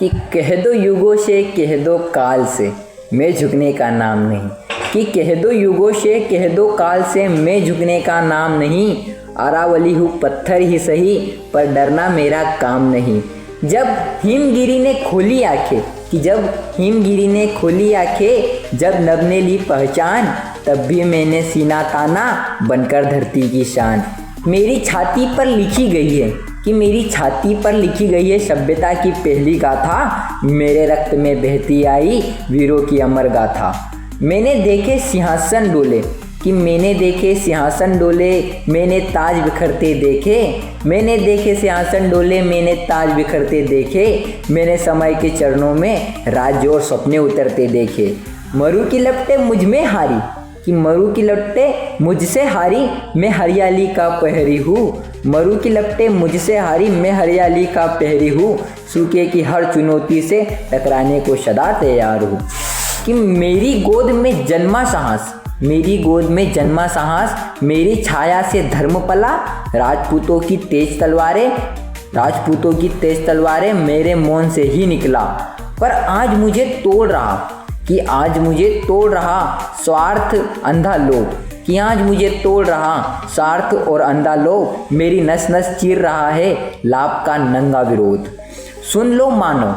कि कह दो युगों से, कह दो काल से, मैं झुकने का नाम नहीं। कि कह दो युगों से, कह दो काल से, मैं झुकने का नाम नहीं। अरावली हूँ पत्थर ही सही, पर डरना मेरा काम नहीं। जब हिमगिरी ने खोली आंखें, कि जब हिमगिरी ने खोली आंखें, जब नभ ने ली पहचान, तब भी मैंने सीना ताना बनकर धरती की शान। मेरी छाती पर लिखी गई है, कि मेरी छाती पर लिखी गई है सभ्यता की पहली गाथा। मेरे रक्त में बहती आई वीरों की अमर गाथा। मैंने देखे सिंहासन डोले, कि मैंने देखे सिंहासन डोले, मैंने ताज बिखरते देखे। मैंने देखे सिंहासन डोले, मैंने ताज बिखरते देखे। मैंने समय के चरणों में राज्य और सपने उतरते देखे। मरु की लपटें मुझ में हारी, कि मरु की लपटें मुझसे हारी, मैं हरियाली का पहरी हूँ। मरु की लपटें मुझसे हारी, मैं हरियाली का पहरी हूँ। सूखे की हर चुनौती से टकराने को सदा तैयार हूँ। कि मेरी गोद में जन्मा साहस, मेरी गोद में जन्मा साहस, मेरी छाया से धर्म पला। राजपूतों की तेज तलवारें, राजपूतों की तेज तलवारें मेरे मौन से ही निकला। पर आज मुझे तोड़ रहा, कि आज मुझे तोड़ रहा स्वार्थ अंधा लोभ। कि आज मुझे तोड़ रहा स्वार्थ और अंधा लोभ। मेरी नस नस चीर रहा है लाभ का नंगा विरोध। सुन लो मानव,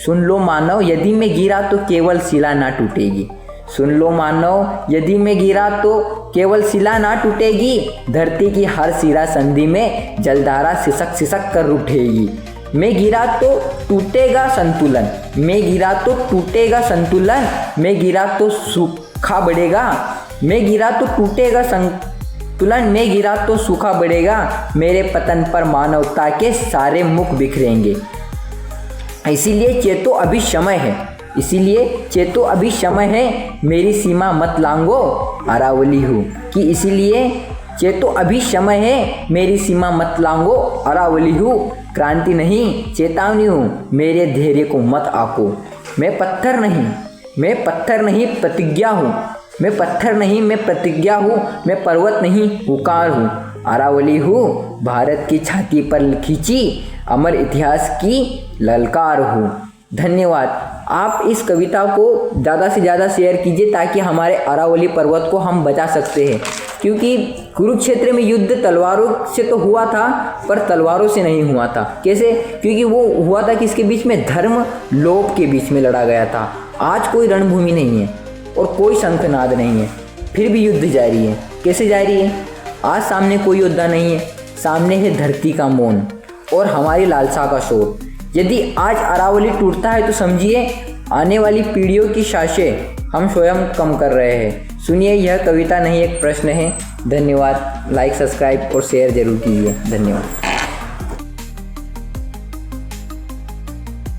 सुन लो मानव, यदि मैं गिरा तो केवल शिला ना टूटेगी। सुन लो मानव, यदि मैं गिरा तो केवल शिला ना टूटेगी। धरती की हर सिरा संधि में जलधारा सिसक सिसक कर उठेगी। मैं गिरा तो टूटेगा संतुलन, मैं गिरा तो टूटेगा संतुलन। मैं गिरा तो सूखा बढ़ेगा, मैं गिरा तो टूटेगा संतुलन। मैं गिरा तो सूखा बढ़ेगा। मेरे पतन पर मानवता के सारे मुख बिखरेंगे। इसीलिए चेतो अभी समय है, इसीलिए चेतो अभी समय है, मेरी सीमा मत लांगो अरावली हूँ। कि इसीलिए चेतो अभी समय है, मेरी सीमा मत लांगो अरावली हूँ। क्रांति नहीं चेतावनी हूँ, मेरे धैर्य को मत आको। मैं पत्थर नहीं, मैं पत्थर नहीं प्रतिज्ञा हूँ। मैं पत्थर नहीं, मैं प्रतिज्ञा हूँ। मैं पर्वत नहीं पुकार हूँ। अरावली हूँ भारत की छाती पर खींची अमर इतिहास की ललकार हूँ। धन्यवाद। आप इस कविता को ज़्यादा से ज़्यादा शेयर कीजिए ताकि हमारे अरावली पर्वत को हम बचा सकते हैं। क्योंकि कुरुक्षेत्र में युद्ध तलवारों से तो हुआ था, पर तलवारों से नहीं हुआ था। कैसे? क्योंकि वो हुआ था कि इसके बीच में धर्म लोभ के बीच में लड़ा गया था। आज कोई रणभूमि नहीं है और कोई शंखनाद नहीं है, फिर भी युद्ध जारी है। कैसे जारी है? आज सामने कोई योद्धा नहीं है, सामने है धरती का मौन और हमारी लालसा का शोर। यदि आज अरावली टूटता है तो समझिए आने वाली पीढ़ियों की सांसें हम स्वयं कम कर रहे हैं। सुनिए, यह कविता नहीं एक प्रश्न है। धन्यवाद। लाइक, सब्सक्राइब और शेयर जरूर कीजिए। धन्यवाद।